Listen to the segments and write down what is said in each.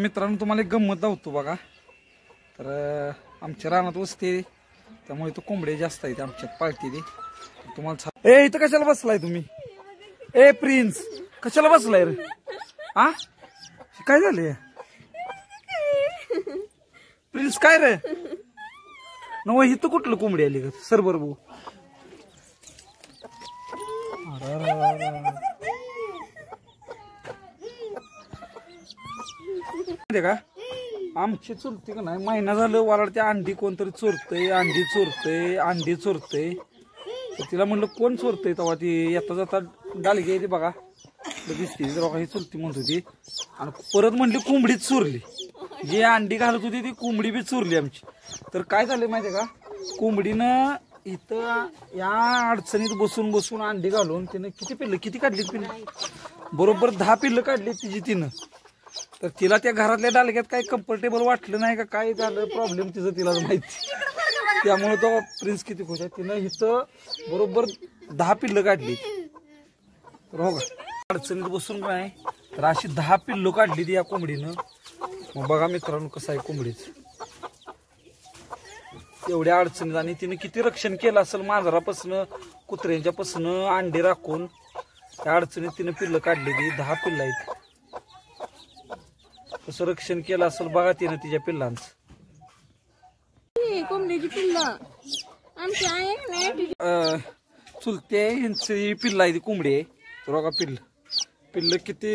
मित्रांनो तुम्हाला एक गंमत दावतो बघा। तर आमच्या रानात वसते त्यामुळे तो कोंबडे जास्त आहेत आमच्यात पाळती ती तुम्हाला। ए इथं कशाला बसलाय तुम्ही? ए प्रिन्स कशाला बसलाय रे? हा काय झाले प्रिन्स? काय रे नव इथं कुठलं कोंबडी आली ग? सर बर बघू। का आमची चुलती का नाही महिना झालं वालाडते अंडी कोणतरी चोरतय अंडी चोरतय तर तिला म्हणलं कोण चोरतय तेव्हा ती येता जाता डालगी आहे ती बघा दिसते ही चुलती म्हणत होती आणि परत म्हणली कोंबडीच चोरली। जी अंडी घालत होती ती कोंबडी बी चोरली आमची। तर काय झालं माहितीये का कोंबडीनं इथं या अडचणीत बसून बसून अंडी घालून तिनं किती काढली पिल्लं? बरोबर 10 पिल्लं काढली तिची तिनं। तर तिला त्या घरातल्या डालग्यात काही कम्फर्टेबल वाटलं नाही का काय झालं प्रॉब्लेम तिचं तिलाच माहिती। त्यामुळे तो प्रिन्स किती खुश आहे तिनं इथं बरोबर 10 पिल्लं काढली। तर हो का अडचणीत बसून नाही तर अशी 10 पिल्लं काढली ती या कोंबडीनं। मग बघा मित्रांनो कसं आहे कोंबडीच एवढ्या अडचणीत आणि तिने किती रक्षण केलं असेल मांजरापासून कुत्र्यांच्यापासून अंडे राखून त्या अडचणीत तिने पिल्लं काढली ती 10 पिल्लं आहेत। कसं रक्षण केलं असेल बघा तिने तिच्या पिल्लांचं। कोंबडीची पिल्लं आमची आहे चुलते यांची पिल्लं आहे ती कोंबडी आहे। तर बघा पिल्लं किती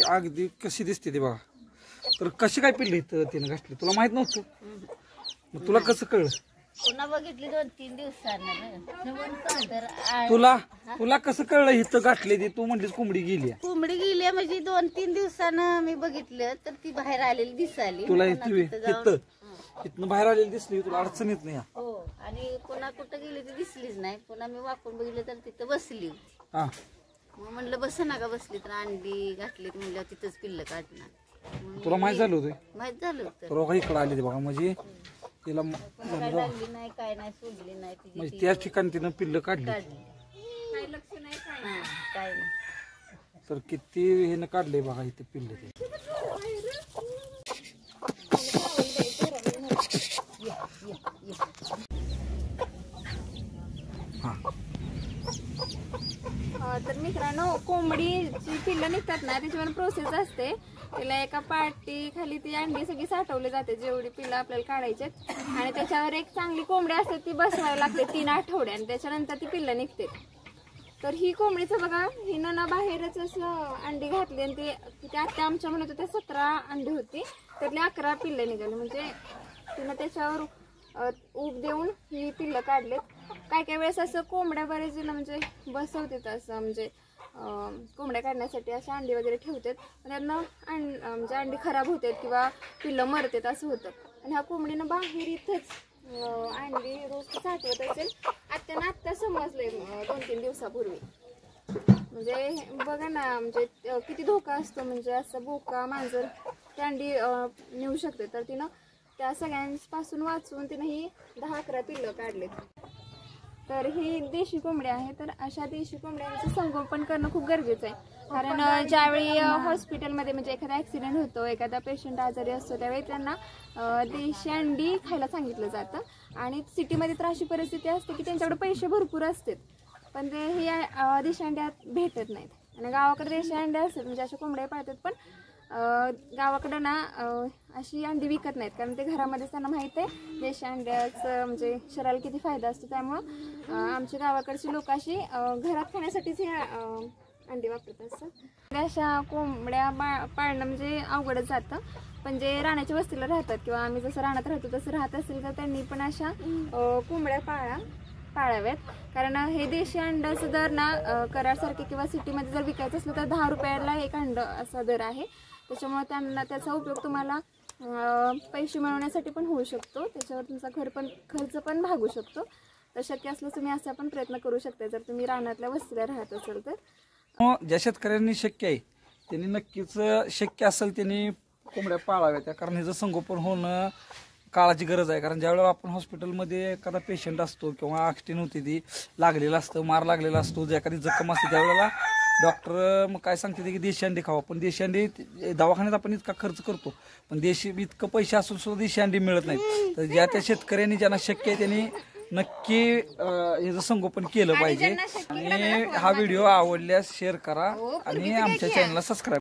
अगदी कशी दिसते ती बघा। तर कशी काय पिल्लं इथं तिने घातली तुला माहित नव्हतं? मग तुला कसं कळलं? पुन्हा बघितली 2-3 दिवसांना। तुला कसं कळलं इथं गाठली ती? तू म्हणलीस कोंबडी गेली म्हणजे 2-3 दिवसानं मी बघितलं तर ती बाहेर आलेली दिसाली। तुला इथनं बाहेर आलेली दिसली तुला अडचणीत नाही? हो आणि पुन्हा कुठं गेली ती दिसलीच नाही। पुन्हा मी वाकून बघितलं तर तिथं बसली होती। हा मग म्हणलं बस नका बसली तर अंडी घातली म्हणलं तिथंच पिल्लं काढणार। तुला माहित झालं होतं? माहित झालं होतं। तर इकडं आली ती बघा म्हणजे तिला काय लागली नाही काय नाही सोडली नाही म्हणजे त्याच ठिकाणी तिनं पिल्लं काढली काही लक्ष नाही काय नाही। तर किती हेनं काढले बघा इथे पिल्लं ते। तर मित्रांनो कोंबडीची पिल्लं निघतात ना त्याच्यावर प्रोसेस असते। तिला एका पाटी खाली ती अंडी सगळी साठवली जाते जेवढी पिल्लं आपल्याला काढायचे आणि त्याच्यावर एक चांगली कोंबडी असते ती बसवायला लागते 3 आठवडे आणि त्याच्यानंतर ती पिल्लं निघते। तर ही कोंबडीचं बघा हिनं ना बाहेरच असं अंडी घातली आणि ते आत्या आमच्या म्हणत होत्या 17 अंडी होती त्यातली 11 पिल्लं निघाली। म्हणजे तिनं त्याच्यावर ऊब देऊन ही पिल्लं काढलेत। काय वेळेस असं कोंबड्या बरेच जण म्हणजे बसवतात असं म्हणजे कोंबड्या काढण्यासाठी असे अंडी वगैरे ठेवतात आणि त्यांना म्हणजे अंडी खराब होतात किंवा पिल्लं मरतात असं होतं। आणि ह्या कोंबडीनं बाहेर इथंच अंडी रोज साठवत असेल। आत्ता समजलंय 2-3 दिवसापूर्वी। म्हणजे बघा ना म्हणजे किती धोका असतो म्हणजे असं बोका मांजर ते अंडी नेऊ शकते। तर तिनं त्या सगळ्यांपासून वाचून तिनं ही 10-11 पिल्लं काढलेत। तर ही देशी कोंबडी आहे। तर अशा देशी कोंबड्यांचं संगोपन करणं खूप गरजेचं आहे कारण ज्यावेळी हॉस्पिटलमध्ये म्हणजे एखादा ॲक्सिडेंट होतो एखादा पेशंट आजारी असतो त्यावेळी त्यांना देशी अंडी खायला सांगितलं जातं। आणि सिटीमध्ये तर अशी परिस्थिती असते की त्यांच्याकडे पैसे भरपूर असतात पण ते ही देशी अंड्या भेटत नाहीत। आणि गावाकडे देशी अंड्या असतात म्हणजे अशा कोंबड्या पाळतात पण गावाकडं ना अशी अंडी विकत नाहीत कारण ते घरामध्येच त्यांना माहीत आहे देशी अंड्याचं म्हणजे शरीराला किती फायदा असतो। त्यामुळं आमच्या गावाकडची लोक अशी घरात खाण्यासाठीच हे अंडी वापरत असतात। अशा कोंबड्या पाळणं म्हणजे अवघडच जातं पण जे रानाच्या वस्तीला राहतात किंवा आम्ही जसं रानात राहतो तसं राहत असेल तर त्यांनी पण अशा कोंबड्या पाळाव्यात कारण हे देशी अंड्याचं दर ना कराडसारखे किंवा सिटीमध्ये जर विकायचं असलं तर 10 रुपयाला एक अंड असा दर आहे। त्याच्यामुळे त्यांना त्याचा उपयोग तुम्हाला पैसे मिळवण्यासाठी पण होऊ शकतो। त्याच्यावर तुमचा खर्च पण भागू शकतो। तर शक्य असलं तुम्ही असा पण प्रयत्न करू शकता जर तुम्ही रानातल्या वस्तीला राहत असेल तर। ज्या शेतकऱ्यांनी शक्य आहे त्यांनी नक्कीच शक्य असेल त्यांनी कोंबड्या पाळाव्यात कारण ह्याचं संगोपन होणं काळाची गरज आहे। कारण ज्यावेळेला आपण हॉस्पिटलमध्ये एखादा पेशंट असतो किंवा ॲक्सिडेंट होती ती लागलेला असतं मार लागलेला असतो एखादी जखम असते त्यावेळेला डॉक्टर मग काय सांगते की देशी अंडी खावा, पण देशी अंडी दवाखान्यात आपण इतका खर्च करतो, पण देशी इतकं पैसे असून सुद्धा देशी अंडी मिळत नाहीत. तर ज्या त्या शेतकऱ्यांनी ज्यांना शक्य आहे त्यांनी नक्की याचं संगोपन केलं पाहिजे. आणि हा व्हिडिओ आवडल्यास शेअर करा आणि आमच्या चॅनलला सबस्क्राईब